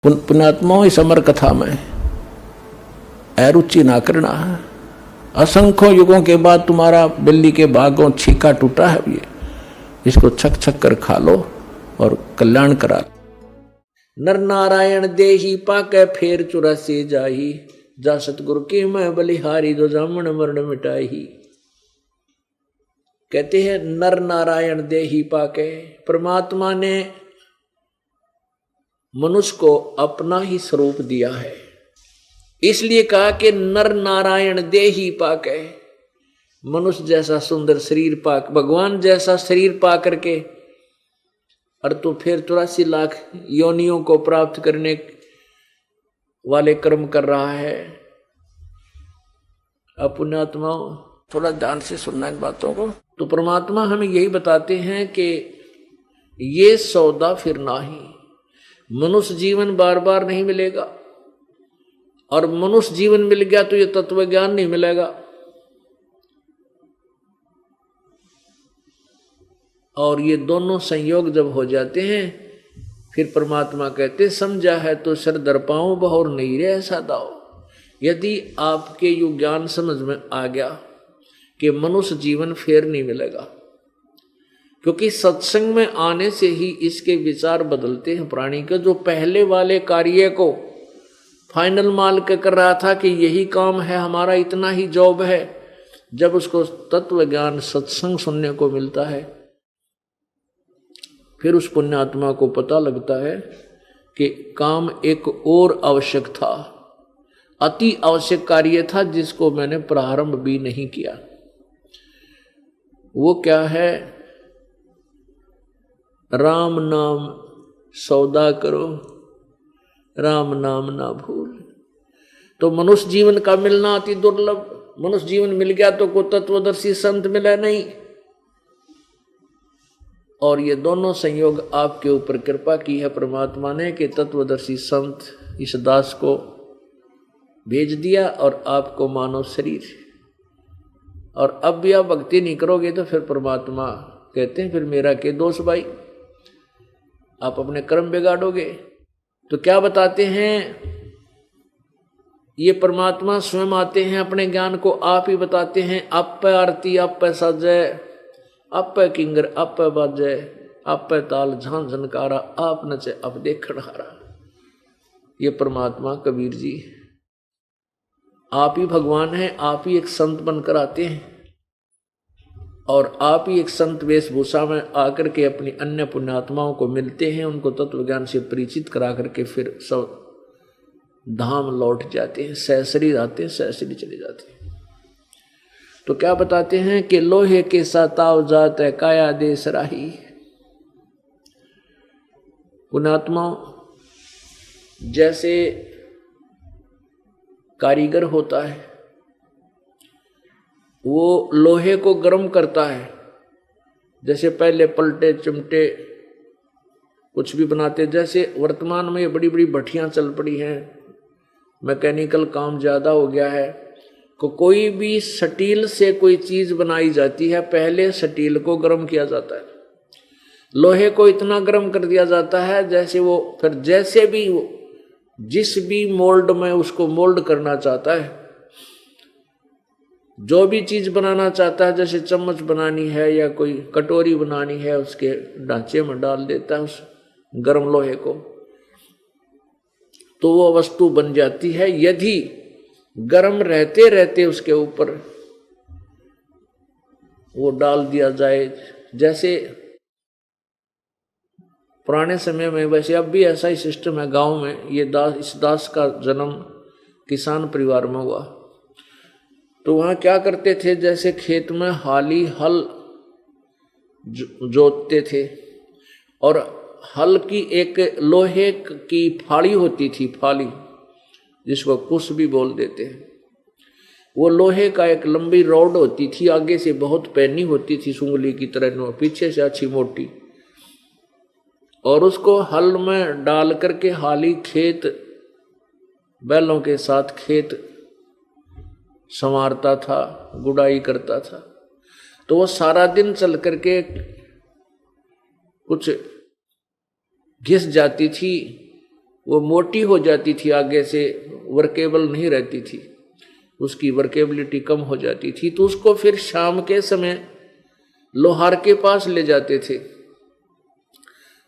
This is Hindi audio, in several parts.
पुण्यात्माओं इस अमर कथा में अरुचि ना करना है। असंख्यों युगों के बाद तुम्हारा बिल्ली के भागों छीका टूटा है, ये इसको छक छक कर खा लो और कल्याण करा। नर नारायण देही पाके फेर 84 जाही, जा सतगुरु की मैं बलिहारी जो जामन मरण मिटाही। कहते हैं नर नारायण देही पाके, परमात्मा ने मनुष्य को अपना ही स्वरूप दिया है, इसलिए कहा कि नर नारायण देही पाके। मनुष्य जैसा सुंदर शरीर पाक, भगवान जैसा शरीर पा करके और तो फिर 84 लाख योनियों को प्राप्त करने वाले कर्म कर रहा है। अब पुण्यात्माओं थोड़ा ध्यान से सुनना इन बातों को। तो परमात्मा हमें यही बताते हैं कि ये सौदा फिर ना ही, मनुष्य जीवन बार बार नहीं मिलेगा, और मनुष्य जीवन मिल गया तो ये तत्व ज्ञान नहीं मिलेगा। और ये दोनों संयोग जब हो जाते हैं फिर परमात्मा कहते समझा है तो सर दर पाऊं बहुर नहीं रे ऐसा दाओ। यदि आपके यो ज्ञान समझ में आ गया कि मनुष्य जीवन फिर नहीं मिलेगा, क्योंकि सत्संग में आने से ही इसके विचार बदलते हैं प्राणी के। जो पहले वाले कार्य को फाइनल मान के कर रहा था कि यही काम है हमारा, इतना ही जॉब है, जब उसको तत्व ज्ञान सत्संग सुनने को मिलता है फिर उस पुण्यात्मा को पता लगता है कि काम एक और आवश्यक था, अति आवश्यक कार्य था जिसको मैंने प्रारंभ भी नहीं किया। वो क्या है? राम नाम सौदा करो, राम नाम ना भूल। तो मनुष्य जीवन का मिलना अति दुर्लभ। मनुष्य जीवन मिल गया तो कोई तत्वदर्शी संत मिला नहीं, और ये दोनों संयोग आपके ऊपर कृपा की है परमात्मा ने कि तत्वदर्शी संत इस दास को भेज दिया और आपको मानव शरीर। और अब भी आप भक्ति नहीं करोगे तो फिर परमात्मा कहते हैं फिर मेरा के दोष भाई, आप अपने कर्म बिगाड़ोगे। तो क्या बताते हैं ये परमात्मा स्वयं आते हैं, अपने ज्ञान को आप ही बताते हैं। आप पे आरती आप पे सजय, आप पे किंगर आप पे बाजय, आप पे ताल झांझ झनकारा, आप नचे अब देखण हारा। ये परमात्मा कबीर जी आप ही भगवान हैं, आप ही एक संत बनकर आते हैं और आप ही एक संत वेशभूषा में आकर के अपनी अन्य पुण्यात्माओं को मिलते हैं, उनको तत्व ज्ञान से परिचित करा करके फिर सब धाम लौट जाते हैं, सहसरी आते हैं, सहसरी चले जाते हैं। तो क्या बताते हैं कि लोहे के साताव जात है काया देश राही। पुण्यात्मा जैसे कारीगर होता है वो लोहे को गर्म करता है, जैसे पहले पलटे चिमटे कुछ भी बनाते, जैसे वर्तमान में ये बड़ी बड़ी भट्टियां चल पड़ी हैं, मैकेनिकल काम ज़्यादा हो गया है। कोई भी स्टील से कोई चीज़ बनाई जाती है, पहले स्टील को गर्म किया जाता है, लोहे को इतना गर्म कर दिया जाता है जैसे वो फिर जैसे भी वो जिस भी मोल्ड में उसको मोल्ड करना चाहता है, जो भी चीज़ बनाना चाहता है, जैसे चम्मच बनानी है या कोई कटोरी बनानी है, उसके ढांचे में डाल देता है उस गर्म लोहे को, तो वो वस्तु बन जाती है। यदि गर्म रहते रहते उसके ऊपर वो डाल दिया जाए, जैसे पुराने समय में, वैसे अब भी ऐसा ही सिस्टम है गांव में। ये इस दास का जन्म किसान परिवार में हुआ, तो वहाँ क्या करते थे, जैसे खेत में हाली हल जोतते थे और हल की एक लोहे की फाड़ी होती थी, फाली जिसको कुश भी बोल देते हैं। वो लोहे का एक लंबी रॉड होती थी, आगे से बहुत पैनी होती थी सुंगली की तरह, पीछे से अच्छी मोटी, और उसको हल में डाल करके हाली खेत बैलों के साथ खेत संवारता था, गुड़ाई करता था। तो वो सारा दिन चल करके कुछ घिस जाती थी वो मोटी हो जाती थी, आगे से वर्केबल नहीं रहती थी, उसकी वर्केबिलिटी कम हो जाती थी। तो उसको फिर शाम के समय लोहार के पास ले जाते थे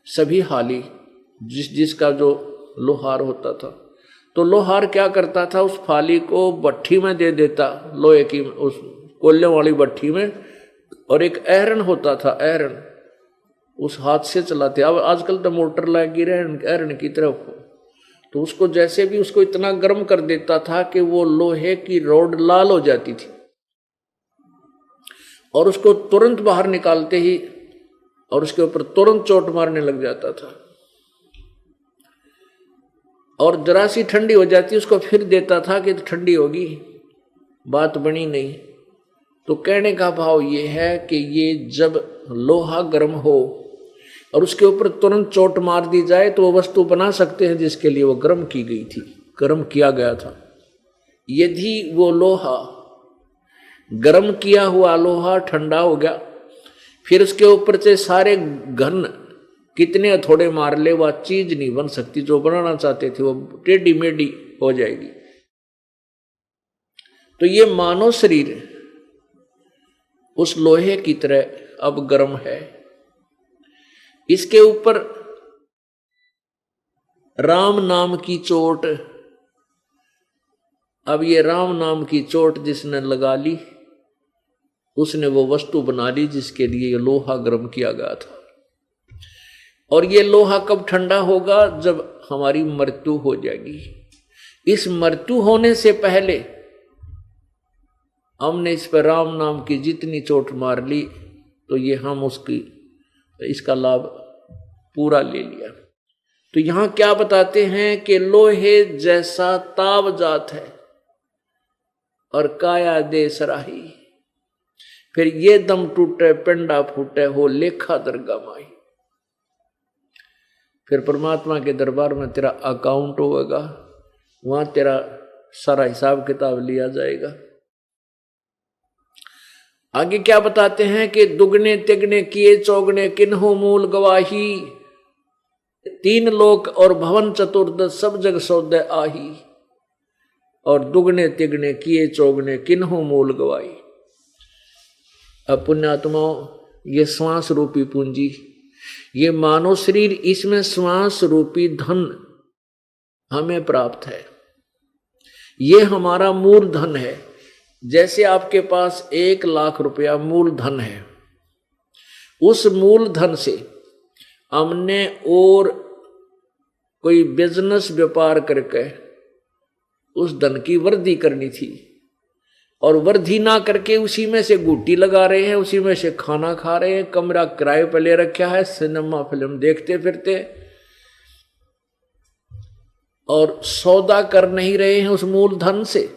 सभी हाली, जिसका जो लोहार होता था। तो लोहार क्या करता था, उस फाली को भट्ठी में दे देता, लोहे की उस कोयले वाली भट्ठी में, और एक ऐरन होता था, ऐरन उस हाथ से चलाते। अब आजकल तो मोटर लगी ऐरन की तरफ, तो उसको जैसे भी उसको इतना गर्म कर देता था कि वो लोहे की रोड लाल हो जाती थी, और उसको तुरंत बाहर निकालते ही और उसके ऊपर तुरंत चोट मारने लग जाता था। और जरा सी ठंडी हो जाती, उसको फिर देता था कि ठंडी होगी, बात बनी नहीं। तो कहने का भाव ये है कि ये जब लोहा गर्म हो और उसके ऊपर तुरंत चोट मार दी जाए तो वो वस्तु बना सकते हैं जिसके लिए वो गर्म की गई थी, गर्म किया गया था। यदि वो लोहा, गर्म किया हुआ लोहा ठंडा हो गया, फिर उसके ऊपर से सारे घन कितने हथौड़े मार ले, वह चीज नहीं बन सकती जो बनाना चाहते थे, वो टेढ़ी मेढ़ी हो जाएगी। तो ये मानव शरीर उस लोहे की तरह अब गर्म है। इसके ऊपर राम नाम की चोट, अब ये राम नाम की चोट जिसने लगा ली, उसने वो वस्तु बना ली जिसके लिए ये लोहा गर्म किया गया था। और ये लोहा कब ठंडा होगा, जब हमारी मृत्यु हो जाएगी। इस मृत्यु होने से पहले हमने इस पर राम नाम की जितनी चोट मार ली, तो ये हम इसका लाभ पूरा ले लिया। तो यहां क्या बताते हैं कि लोहे जैसा ताव जात है और काया दे सराही, फिर ये दम टूटे पिंडा फूटे हो लेखा दरगाह माई। फिर परमात्मा के दरबार में तेरा अकाउंट होगा, वहां तेरा सारा हिसाब किताब लिया जाएगा। आगे क्या बताते हैं कि दुगने तिगने किए चौगने किन्हों मूल गवाही, तीन लोक और भवन चतुर्दश सब जग सौदे आही। और दुगने तिगने किए चौगने किन्हों मूल गवाही। अब पुण्यात्माओं, ये श्वास रूपी पूंजी, ये मानव शरीर, इसमें श्वास रूपी धन हमें प्राप्त है। ये हमारा मूल धन है। जैसे आपके पास 1 लाख रुपया मूल धन है, उस मूल धन से हमने और कोई बिजनेस व्यापार करके उस धन की वृद्धि करनी थी, और वृद्धि ना करके उसी में से गुट्टी लगा रहे हैं, उसी में से खाना खा रहे हैं, कमरा किराए पर ले रखा है, सिनेमा फिल्म देखते फिरते, और सौदा कर नहीं रहे हैं उस मूल धन से।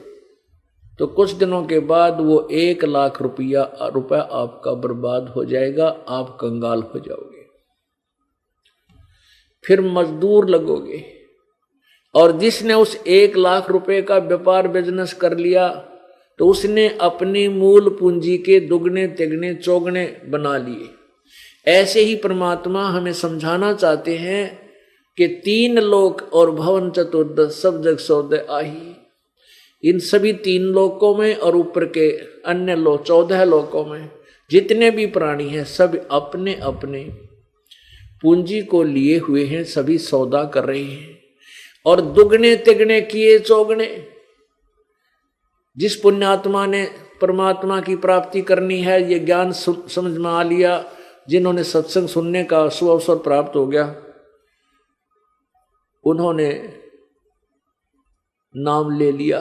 तो कुछ दिनों के बाद वो 1 लाख रुपया आपका बर्बाद हो जाएगा, आप कंगाल हो जाओगे, फिर मजदूर लगोगे। और जिसने उस 1 लाख रुपए का व्यापार बिजनेस कर लिया, तो उसने अपनी मूल पूंजी के दुगने तिगने चौगने बना लिए। ऐसे ही परमात्मा हमें समझाना चाहते हैं कि 3 लोक और भवन चतुर्दश सब जग सौदे आही। इन सभी 3 लोकों में और ऊपर के अन्य 14 लोकों में जितने भी प्राणी हैं, सब अपने अपने पूंजी को लिए हुए हैं, सभी सौदा कर रहे हैं। और दुगने तिगने किए चौगने, जिस पुण्यात्मा ने परमात्मा की प्राप्ति करनी है, ये ज्ञान समझ में आ लिया, जिन्होंने सत्संग सुनने का सुअवसर प्राप्त हो गया, उन्होंने नाम ले लिया,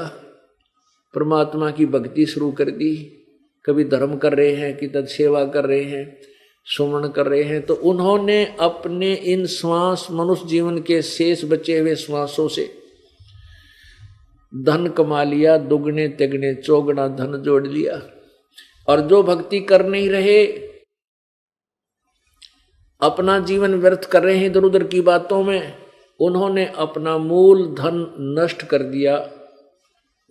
परमात्मा की भक्ति शुरू कर दी, कभी धर्म कर रहे हैं, कि तद सेवा कर रहे हैं, सुमरण कर रहे हैं, तो उन्होंने अपने इन श्वास, मनुष्य जीवन के शेष बचे हुए श्वासों से धन कमा लिया, दुगने तिगने चौगुना धन जोड़ लिया। और जो भक्ति कर नहीं रहे, अपना जीवन व्यर्थ कर रहे हैं इधर उधर की बातों में, उन्होंने अपना मूल धन नष्ट कर दिया,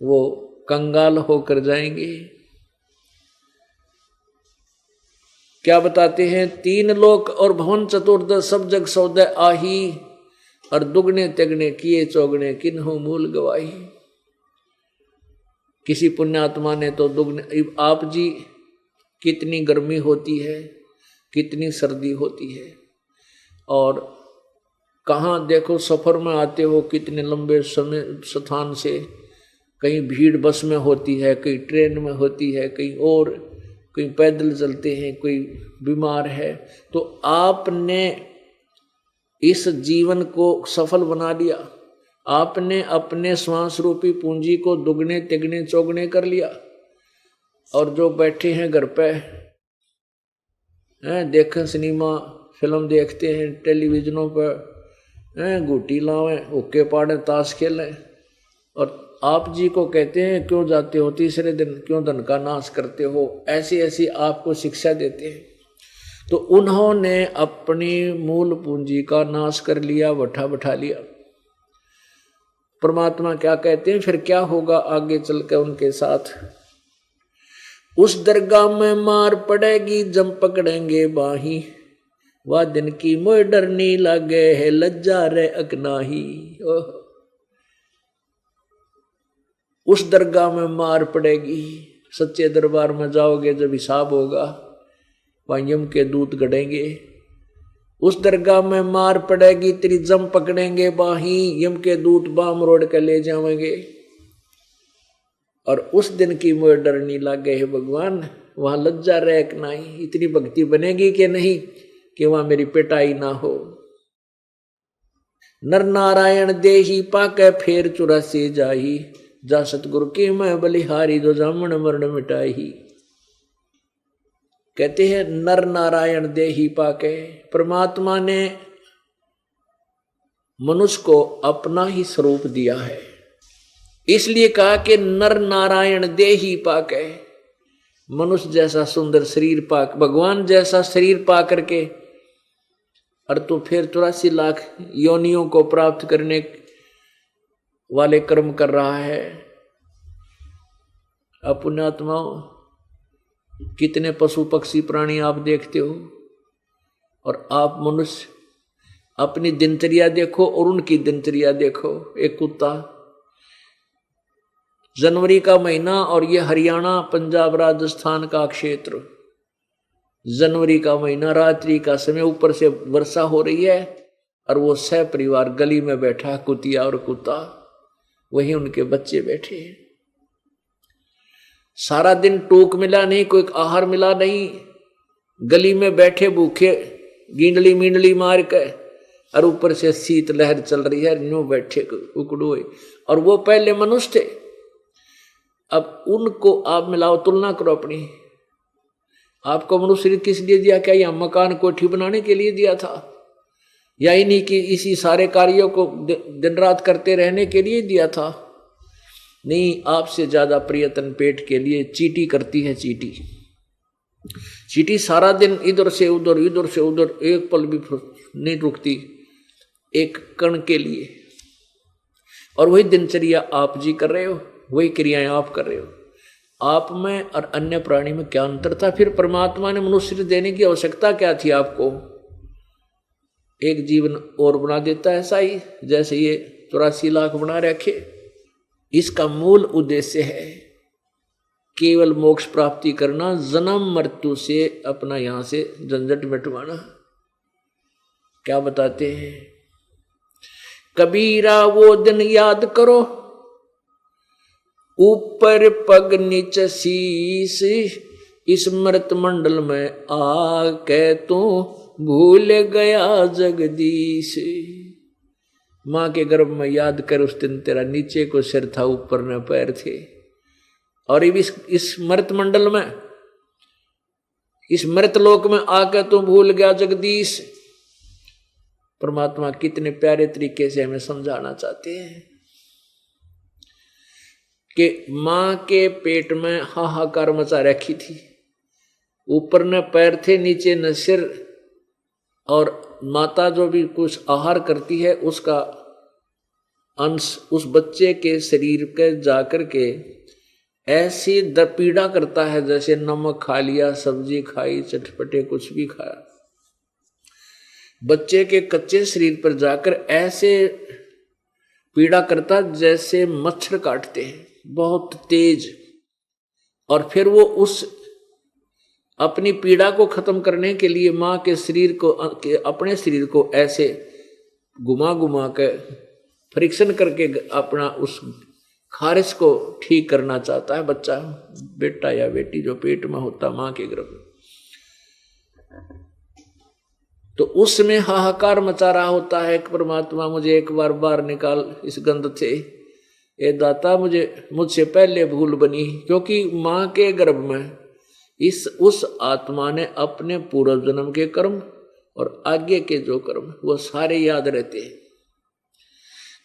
वो कंगाल होकर जाएंगे। क्या बताते हैं, 3 लोक और भवन चतुर्दश सब जग सौदे आही। और दुगने तिगने किए चौगने किन्हों मूल गवाही। किसी पुण्यात्मा ने तो दुगने, आप जी कितनी गर्मी होती है, कितनी सर्दी होती है, और कहाँ देखो सफर में आते हो कितने लंबे समय स्थान से, कहीं भीड़ बस में होती है, कहीं ट्रेन में होती है, कहीं और, कहीं पैदल चलते हैं, कोई बीमार है। तो आपने इस जीवन को सफल बना लिया, आपने अपने श्वास रूपी पूंजी को दुगने तिगने चौगने कर लिया। और जो बैठे हैं घर पे देखें, सिनेमा फिल्म देखते हैं, टेलीविजनों पर गुटी लावें, हुक्के पाड़े, ताश खेलें, और आप जी को कहते हैं क्यों जाते हो तीसरे दिन, क्यों धन का नाश करते हो, ऐसी ऐसी आपको शिक्षा देते हैं। तो उन्होंने अपनी मूल पूंजी का नाश कर लिया, बैठा बैठा लिया। परमात्मा क्या कहते हैं, फिर क्या होगा आगे चलकर उनके साथ। उस दरगाह में मार पड़ेगी जम पकड़ेंगे बाही, वह दिन की मोह डरनी लगे है लज्जा रे अकनाही। उस दरगाह में मार पड़ेगी, सच्चे दरबार में जाओगे जब हिसाब होगा, वहाँ यम के दूत गड़ेंगे। उस दरगाह में मार पड़ेगी तेरी जम पकड़ेंगे बाही, यम के दूत बाम रोड के ले जाएंगे। और उस दिन की मोह डरनी लागे है भगवान, वहां लज्जा रैक नहीं, इतनी भक्ति बनेगी कि नहीं कि वहां मेरी पिटाई ना हो। नर नारायण देही पाके फेर 84 जाही, जा सतगुरु की मैं बलिहारी जो जामन मरण मिटाही। कहते हैं नर नारायण देही पाके, परमात्मा ने मनुष्य को अपना ही स्वरूप दिया है, इसलिए कहा कि नर नारायण देही पाके। मनुष्य जैसा सुंदर शरीर पाक, भगवान जैसा शरीर पा करके, और तो फिर 84 लाख योनियों को प्राप्त करने वाले कर्म कर रहा है। पुण्यात्माओं, कितने पशु पक्षी प्राणी आप देखते हो, और आप मनुष्य अपनी दिनचर्या देखो और उनकी दिनचर्या देखो। एक कुत्ता, जनवरी का महीना और ये हरियाणा पंजाब राजस्थान का क्षेत्र, जनवरी का महीना, रात्रि का समय, ऊपर से वर्षा हो रही है, और वो सह परिवार गली में बैठा, कुतिया और कुत्ता, वहीं उनके बच्चे बैठे हैं। सारा दिन टूक मिला नहीं, कोई आहार मिला नहीं, गली में बैठे भूखे गिंडली मिंडली मार के, और ऊपर से शीत लहर चल रही है, न्यू बैठे उकड़ोए। और वो पहले मनुष्य थे। अब उनको आप मिलाओ, तुलना करो अपनी। आपको मनुष्य किस लिए दिया? क्या यह मकान कोठी बनाने के लिए दिया था, या इन्हीं की इसी सारे कार्यों को दिन रात करते रहने के लिए दिया था? नहीं, आपसे ज्यादा प्रयत्न पेट के लिए चींटी करती है। चींटी चींटी सारा दिन इधर से उधर, इधर से उधर, एक पल भी नहीं रुकती एक कण के लिए। और वही दिनचर्या आप जी कर रहे हो, वही क्रियाएं आप कर रहे हो। आप में और अन्य प्राणी में क्या अंतर था? फिर परमात्मा ने मनुष्य देने की आवश्यकता क्या थी आपको? एक जीवन और बना देता है, ऐसा ही जैसे ये 84 लाख बना रखे। इसका मूल उद्देश्य है केवल मोक्ष प्राप्ति करना, जन्म मृत्यु से अपना यहां से झंझट मिटवाना। क्या बताते हैं कबीरा? वो दिन याद करो, ऊपर पग नीचे शीश, स्मृत मंडल में आके तू भूल गया जगदीश। मां के गर्भ में याद कर, उस दिन तेरा नीचे को सिर था, ऊपर न पैर थे। और इस मृत मंडल में, इस मृत लोक में आकर तू भूल गया जगदीश। परमात्मा कितने प्यारे तरीके से हमें समझाना चाहते हैं कि मां के पेट में हाहाकार मचा रखी थी, ऊपर न पैर थे, नीचे न सिर, और माता जो भी कुछ आहार करती है उसका अंश उस बच्चे के शरीर के जाकर के ऐसी पीड़ा करता है जैसे नमक खा लिया, सब्जी खाई, चटपटे कुछ भी खाया। बच्चे के कच्चे शरीर पर जाकर ऐसे पीड़ा करता जैसे मच्छर काटते हैं, बहुत तेज। और फिर वो उस अपनी पीड़ा को खत्म करने के लिए माँ के शरीर को, अपने शरीर को ऐसे घुमा घुमा कर परीक्षण करके अपना उस खारिश को ठीक करना चाहता है बच्चा, बेटा या बेटी जो पेट में होता माँ के गर्भ में। तो उसमें हाहाकार मचा रहा होता है कि परमात्मा मुझे एक बार बाहर निकाल इस गंध से, ए दाता मुझसे पहले भूल बनी। क्योंकि माँ के गर्भ में उस आत्मा ने अपने पूर्व जन्म के कर्म और आगे के जो कर्म वो सारे याद रहते हैं।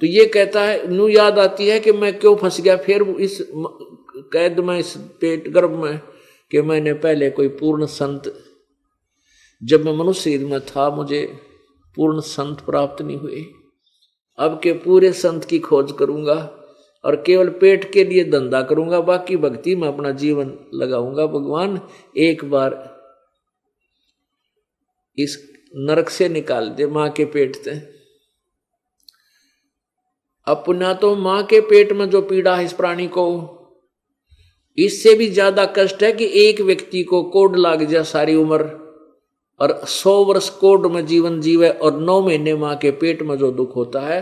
तो ये कहता है, नू याद आती है कि मैं क्यों फंस गया फिर इस कैद में, इस पेट गर्भ में, कि मैंने पहले कोई पूर्ण संत, जब मैं मनुष्य शरीर में था मुझे पूर्ण संत प्राप्त नहीं हुए। अब के पूरे संत की खोज करूंगा और केवल पेट के लिए धंधा करूंगा, बाकी भक्ति में अपना जीवन लगाऊंगा। भगवान एक बार इस नरक से निकाल दे मां के पेट से। अपना तो मां के पेट में जो पीड़ा है इस प्राणी को, इससे भी ज्यादा कष्ट है कि एक व्यक्ति को कोढ़ लाग जाए सारी उम्र और 100 वर्ष कोढ़ में जीवन जीवे और 9 महीने मां के पेट में जो दुख होता है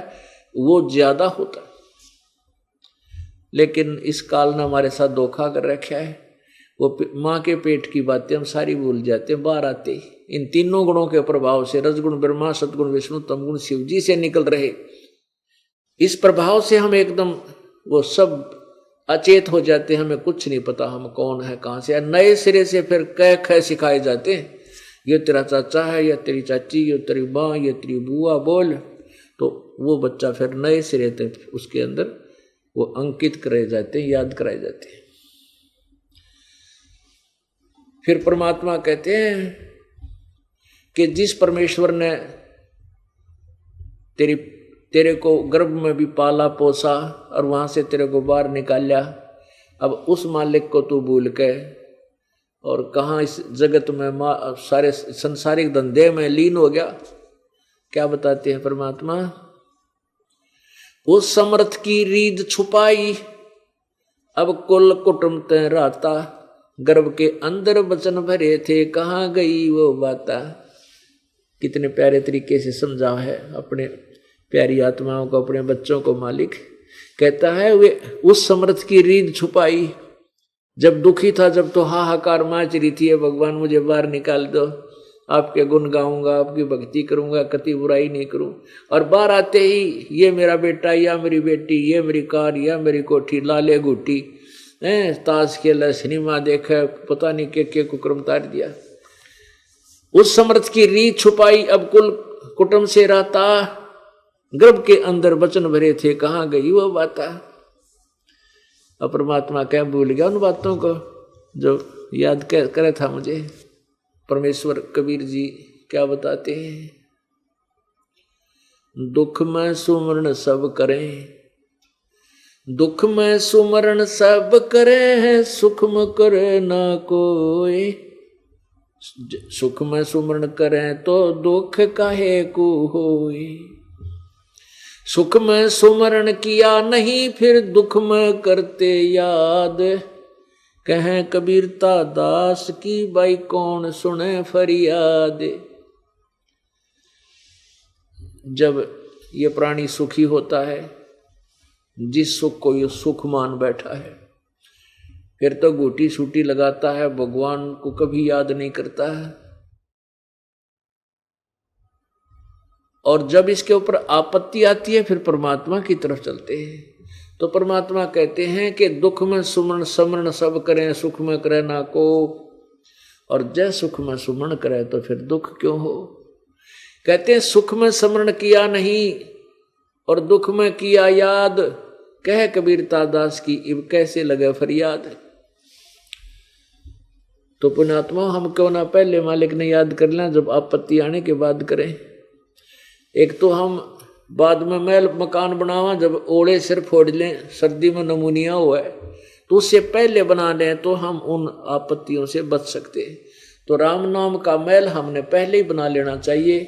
वो ज्यादा होता है। लेकिन इस काल ने हमारे साथ धोखा कर रखा है। वो माँ के पेट की बातें हम सारी भूल जाते हैं। बाहर आते ही इन तीनों गुणों के प्रभाव से, रजगुण ब्रह्मा, सतगुण विष्णु, तमगुण शिव जी से निकल रहे, इस प्रभाव से हम एकदम वो सब अचेत हो जाते हैं। हमें कुछ नहीं पता हम कौन है, कहाँ से है। नए सिरे से फिर कह खै सिखाए जाते हैं, ये तेरा चाचा है, या तेरी चाची, ये तेरी माँ, ये तेरी बुआ, बोल। तो वो बच्चा फिर नए सिरे तक उसके अंदर वो अंकित कराए जाते हैं, याद कराए जाते हैं। फिर परमात्मा कहते हैं कि जिस परमेश्वर ने तेरे को गर्भ में भी पाला पोसा और वहां से तेरे को बाहर निकाला, अब उस मालिक को तू भूल के और कहाँ इस जगत में सारे संसारिक धंधे में लीन हो गया। क्या बताते हैं परमात्मा, उस समर्थ की रीद छुपाई, अब कुल कुटुंब ते राता, गर्भ के अंदर वचन भरे थे, कहाँ गई वो बाता। कितने प्यारे तरीके से समझा है अपने प्यारी आत्माओं को, अपने बच्चों को मालिक कहता है। वे उस समर्थ की रीद छुपाई, जब दुखी था, जब तो हाहाकार माच रही थी, भगवान मुझे बाहर निकाल दो, आपके गुण गाऊंगा, आपकी भक्ति करूंगा, कति बुराई नहीं करूं। और बाहर आते ही ये मेरा बेटा, या मेरी बेटी, ये मेरी कार, या मेरी कोठी, लाले गुटी, ताश खेला, सिनेमा देखा, पता नहीं के कुकर्म तार दिया। उस समर्थ की रीत छुपाई, अब कुल कुटुंब से रहता, गर्भ के अंदर वचन भरे थे, कहाँ गई वो बाता। अब परमात्मा क्या भूल गया उन बातों को जो याद करे था मुझे। परमेश्वर कबीर जी क्या बताते हैं, दुख में सुमरण सब करें, दुख में सुमरण सब करें, सुख में करे ना कोई। सुख में सुमरण करें तो दुख काहे को होए, सुख में सुमरण किया नहीं फिर दुख में करते याद। कहें कबीरता दास की बाई कौन सुने फरियाद। जब ये प्राणी सुखी होता है, जिस सुख को ये सुख मान बैठा है, फिर तो गोटी सूटी लगाता है, भगवान को कभी याद नहीं करता है। और जब इसके ऊपर आपत्ति आती है फिर परमात्मा की तरफ चलते हैं। तो परमात्मा कहते हैं कि दुख में सुमरण समरण सब करें, सुख में करे ना को। और जय सुख में सुमरण करे तो फिर दुख क्यों हो। कहते हैं सुख में समरण किया नहीं और दुख में किया याद। कह कबीरता दास की इब कैसे लगे फरियाद। तो पुण्यात्मा हम क्यों ना पहले मालिक ने याद कर लें, जब आपत्ति आने के बाद करें। एक तो हम बाद में महल मकान बनावा, जब ओले सिर फोड़ लें, सर्दी में नमूनिया हुआ है, तो उससे पहले बना लें तो हम उन आपत्तियों से बच सकते हैं। तो राम नाम का महल हमने पहले ही बना लेना चाहिए।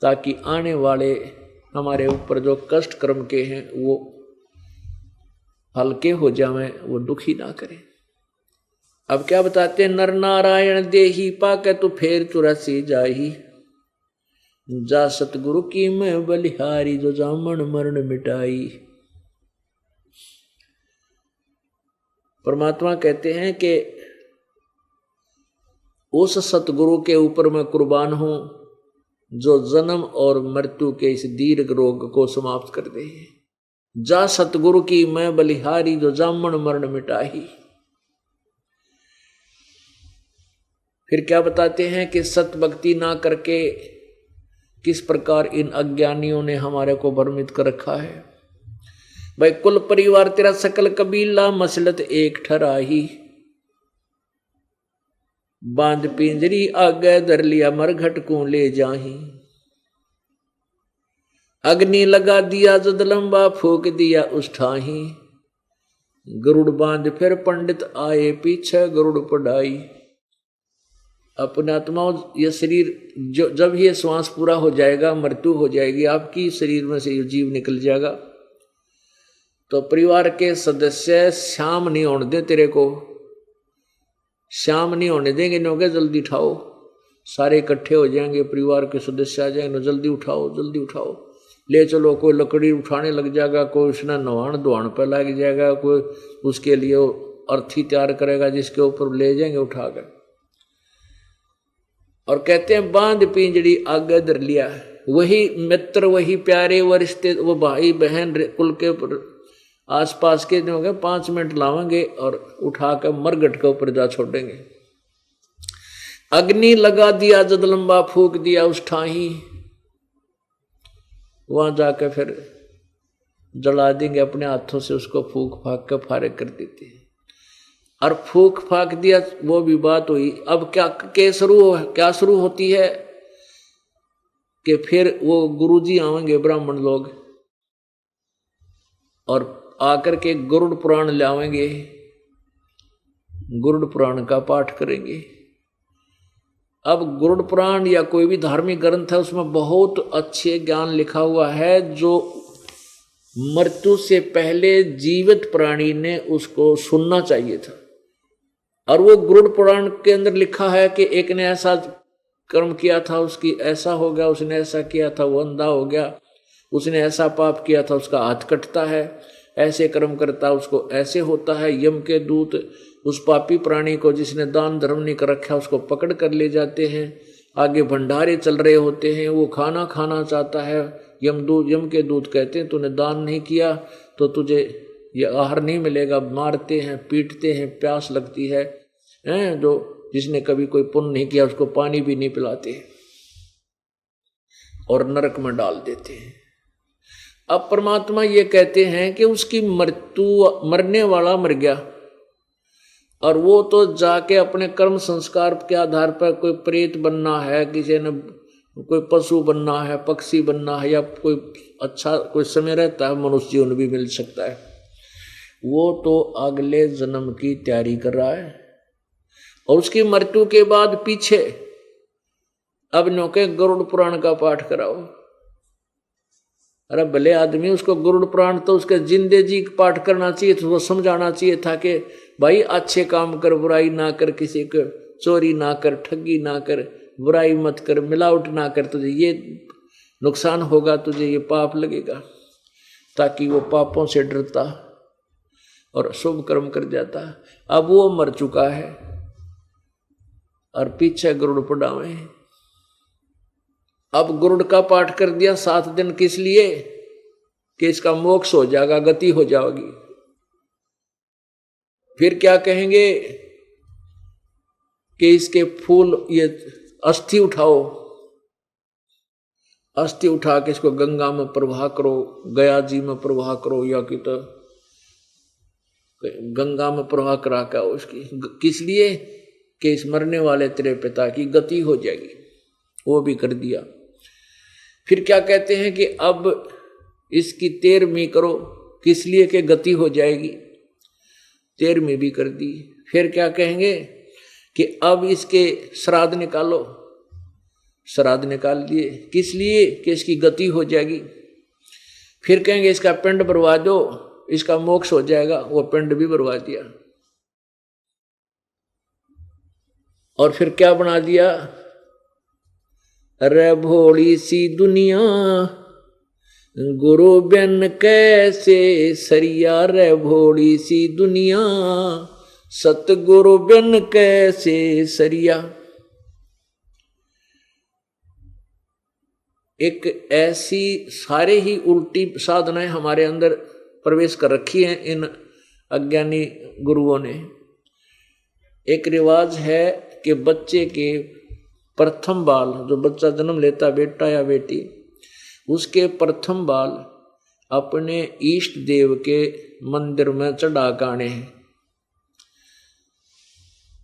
ताकि आने वाले हमारे ऊपर जो कष्ट कर्म के हैं वो हल्के हो जाएं, वो दुखी ना करें। अब क्या बताते हैं, नर नारायण देही पाके तो फेर 84 जाही, जा सतगुरु की मैं बलिहारी, जो जामन मरण मिटाई। परमात्मा कहते हैं कि उस सतगुरु के ऊपर मैं कुर्बान हूं जो जन्म और मृत्यु के इस दीर्घ रोग को समाप्त कर दे। जा सतगुरु की मैं बलिहारी, जो जामन मरण मिटाही। फिर क्या बताते हैं कि सत भक्ति ना करके किस प्रकार इन अज्ञानियों ने हमारे को भ्रमित कर रखा है। भाई कुल परिवार तेरा सकल कबीला, मसलत एक ठराही, बांध पिंजरी आगे धर लिया, मरघट को ले जाही। अग्नि लगा दिया जद लंबा, फूक दिया उस ठाही, गरुड़ बांध फिर पंडित आए, पीछे गरुड़ पढ़ाई। अपने आत्माओं, यह शरीर जब ये श्वास पूरा हो जाएगा, मृत्यु हो जाएगी आपकी, शरीर में से जीव निकल जाएगा, तो परिवार के सदस्य शाम नहीं होने दे, तेरे को शाम नहीं होने देंगे। नोगे जल्दी उठाओ, सारे इकट्ठे हो जाएंगे, परिवार के सदस्य आ जाएंगे, जल्दी उठाओ जल्दी उठाओ, ले चलो। कोई लकड़ी उठाने लग जाएगा, कोई उसने नवान धुआन पर लग जाएगा, कोई उसके लिए अर्थी तैयार करेगा जिसके ऊपर ले जाएंगे उठाकर। और कहते हैं बांध पिंजड़ी आगे धर लिया, वही मित्र, वही प्यारे, वो रिश्ते, वो भाई बहन कुल के आसपास के जो 5 मिनट लावेंगे और उठाकर मरघट के ऊपर जा छोड़ेंगे। अग्नि लगा दिया जद लंबा, फूक दिया उस ठाही, वहां जाकर फिर जला देंगे अपने हाथों से, उसको फूक फाक कर फारिग कर देते हैं। और फूक फाक दिया, वो भी बात हुई। अब क्या शुरू होती है कि फिर वो गुरुजी आवेंगे ब्राह्मण लोग और आकर के गरुड़ पुराण लावेंगे, गरुड़ पुराण का पाठ करेंगे। अब गरुड़ पुराण या कोई भी धार्मिक ग्रंथ है, उसमें बहुत अच्छे ज्ञान लिखा हुआ है जो मृत्यु से पहले जीवित प्राणी ने उसको सुनना चाहिए था। और वो गरुड़ पुराण के अंदर लिखा है कि एक ने ऐसा कर्म किया था, उसकी ऐसा हो गया, उसने ऐसा किया था, वो अंधा हो गया, उसने ऐसा पाप किया था, उसका हाथ कटता है, ऐसे कर्म करता उसको ऐसे होता है। यम के दूत उस पापी प्राणी को जिसने दान धर्म नहीं कर रखा उसको पकड़ कर ले जाते हैं, आगे भंडारे चल रहे होते हैं, वो खाना खाना चाहता है, यम के दूत कहते हैं तूने दान नहीं किया तो तुझे ये आहार नहीं मिलेगा, मारते हैं, पीटते हैं, प्यास लगती है, जो जिसने कभी कोई पुण्य नहीं किया उसको पानी भी नहीं पिलाते और नरक में डाल देते हैं। अब परमात्मा ये कहते हैं कि उसकी मृत्यु, मरने वाला मर गया और वो तो जाके अपने कर्म संस्कार के आधार पर कोई प्रेत बनना है, किसी ने कोई पशु बनना है, पक्षी बनना है, या कोई अच्छा कोई समय रहता है मनुष्य जीवन भी मिल सकता है, वो तो अगले जन्म की तैयारी कर रहा है। और उसकी मृत्यु के बाद पीछे अब नौके गरुड़ पुराण का पाठ कराओ। अरे भले आदमी, उसको गरुड़ पुराण तो उसके जिंदे जी पाठ करना चाहिए, तो वो समझाना चाहिए था कि भाई अच्छे काम कर, बुराई ना कर, किसी को चोरी ना कर, ठगी ना कर, बुराई मत कर, मिलावट ना कर, तुझे ये नुकसान होगा, तुझे ये पाप लगेगा, ताकि वो पापों से डरता और शुभ कर्म कर जाता। अब वो मर चुका है और पीछे गरुड़ पड़ावे। अब गरुड़ का पाठ कर दिया 7 दिन, किस लिए? कि इसका मोक्ष हो जाएगा, गति हो जाएगी। फिर क्या कहेंगे कि इसके फूल, ये अस्थि उठाओ, अस्थि उठा के इसको गंगा में प्रवाह करो, गया जी में प्रवाह करो, या कि तो गंगा में प्रवाह करा के उसकी, किस लिए? कि इस मरने वाले तेरे पिता की गति हो जाएगी। वो भी कर दिया। फिर क्या कहते हैं कि अब इसकी 13वीं करो, किस लिए? कि गति हो जाएगी। 13वीं भी कर दी। फिर क्या कहेंगे कि अब इसके श्राद्ध निकालो, श्राद्ध निकाल दिए, किस लिए कि इसकी गति हो जाएगी। फिर कहेंगे इसका पिंड भरवा दो, इसका मोक्ष हो जाएगा, वो पिंड भी भरवा दिया। और फिर क्या बना दिया, रे भोली सी दुनिया गुरु बिन कैसे सरिया, रे भोली सी दुनिया सतगुरु बिन कैसे सरिया। एक ऐसी सारे ही उल्टी साधनाएं हमारे अंदर प्रवेश कर रखी हैं इन अज्ञानी गुरुओं ने। एक रिवाज है कि बच्चे के प्रथम बाल, जो बच्चा जन्म लेता बेटा या बेटी, उसके प्रथम बाल अपने इष्ट देव के मंदिर में चढ़ा के आने हैं।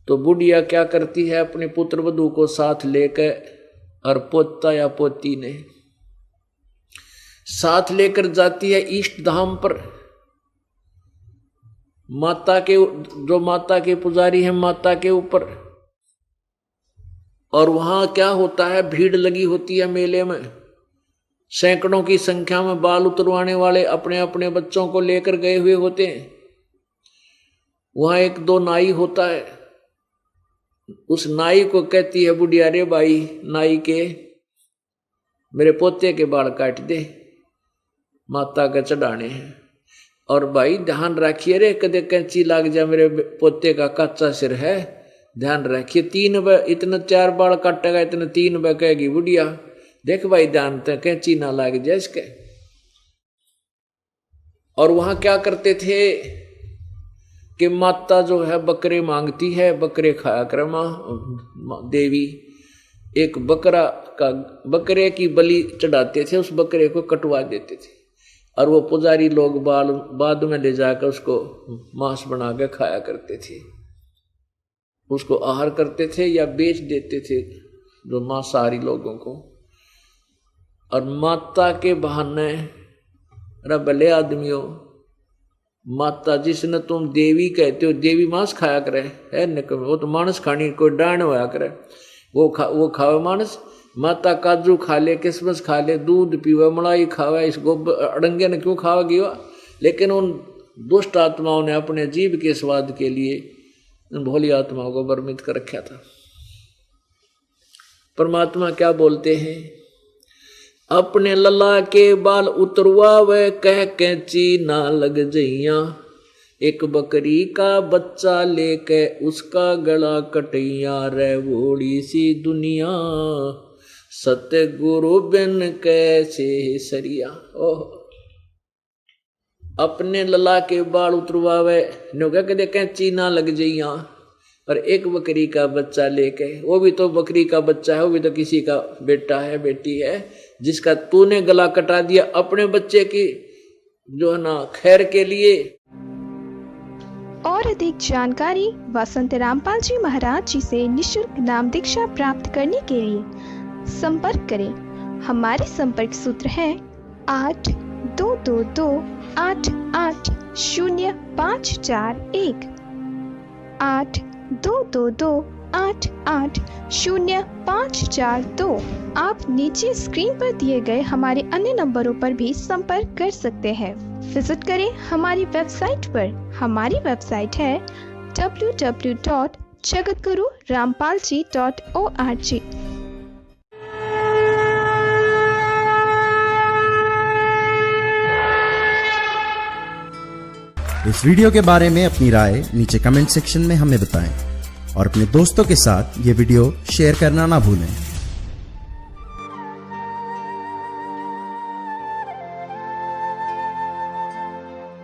तो बुढ़िया क्या करती है, अपने पुत्र वधू को साथ लेकर और पोता या पोती ने साथ लेकर जाती है इष्ट धाम पर। माता के, जो माता के पुजारी हैं, माता के ऊपर। और वहां क्या होता है, भीड़ लगी होती है मेले में, सैकड़ों की संख्या में बाल उतरवाने वाले अपने अपने बच्चों को लेकर गए हुए होते हैं। वहां एक दो नाई होता है, उस नाई को कहती है बुढ़िया, रे भाई नाई के मेरे पोते के बाल काट दे, माता के चढ़ाने हैं। और भाई ध्यान रखिए रे, कदे कैंची लाग जा, मेरे पोते का कच्चा सिर है, ध्यान रखिए। 3 बार इतने 4 बाल काटेगा, इतने 3 बार कहेगी बुढ़िया, देख भाई ध्यान तो कैंची ना लाग जाए इसके। और वहां क्या करते थे कि माता जो है बकरे मांगती है, बकरे खाया करे माँ देवी, एक बकरे की बलि चढ़ाते थे, उस बकरे को कटवा देते थे। और वो पुजारी लोग बाद में ले जाकर उसको मांस बना के खाया करते थे, उसको आहार करते थे या बेच देते थे जो मांसाहारी लोगों को। और माता के बहाने, भले आदमियों, माता जिसने तुम देवी कहते हो, देवी मांस खाया करे है निकम, वो तो मानस खानी कोई डाण होया करे, वो खावे मानस। माता काजू खा ले, किसमस खा ले, दूध पीवे, मलाई खावे, इस गोबर अड़ंगे ने क्यों खावा गया। लेकिन उन दुष्ट आत्माओं ने अपने जीव के स्वाद के लिए उन भोली आत्माओं को भ्रमित कर रखा था। परमात्मा क्या बोलते हैं, अपने लला के बाल उतरवावे, कह कैंची ना लग जइया, एक बकरी का बच्चा लेके उसका गला कटैया, रे भोली सी दुनिया सतगुरु बिन कैसे सरिया। ओह, अपने लला के बाल उतरवावे, न्योगा कदे कैंची ना लग जइया, और एक बकरी का बच्चा लेके, वो भी तो बकरी का बच्चा है, वो भी तो किसी का बेटा है बेटी है, जिसका तूने गला कटा दिया अपने बच्चे की जो है ना खैर के लिए। और अधिक जानकारी वसंत रामपाल जी महाराज जी से निःशुल्क नाम दीक्षा प्राप्त करने के लिए संपर्क करें। हमारे संपर्क सूत्र हैं 8222880541 8222880542। आप नीचे स्क्रीन पर दिए गए हमारे अन्य नंबरों पर भी संपर्क कर सकते हैं। विजिट करें हमारी वेबसाइट पर। हमारी वेबसाइट है www.jagatgururampalji.org। इस वीडियो के बारे में अपनी राय नीचे कमेंट सेक्शन में हमें बताएं और अपने दोस्तों के साथ ये वीडियो शेयर करना ना भूलें।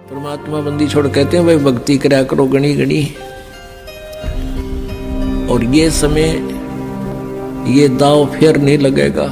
परमात्मा बंदी छोड़ कहते हैं भाई भक्ति करा करो गणी गणी। और ये समय ये दाव फिर नहीं लगेगा।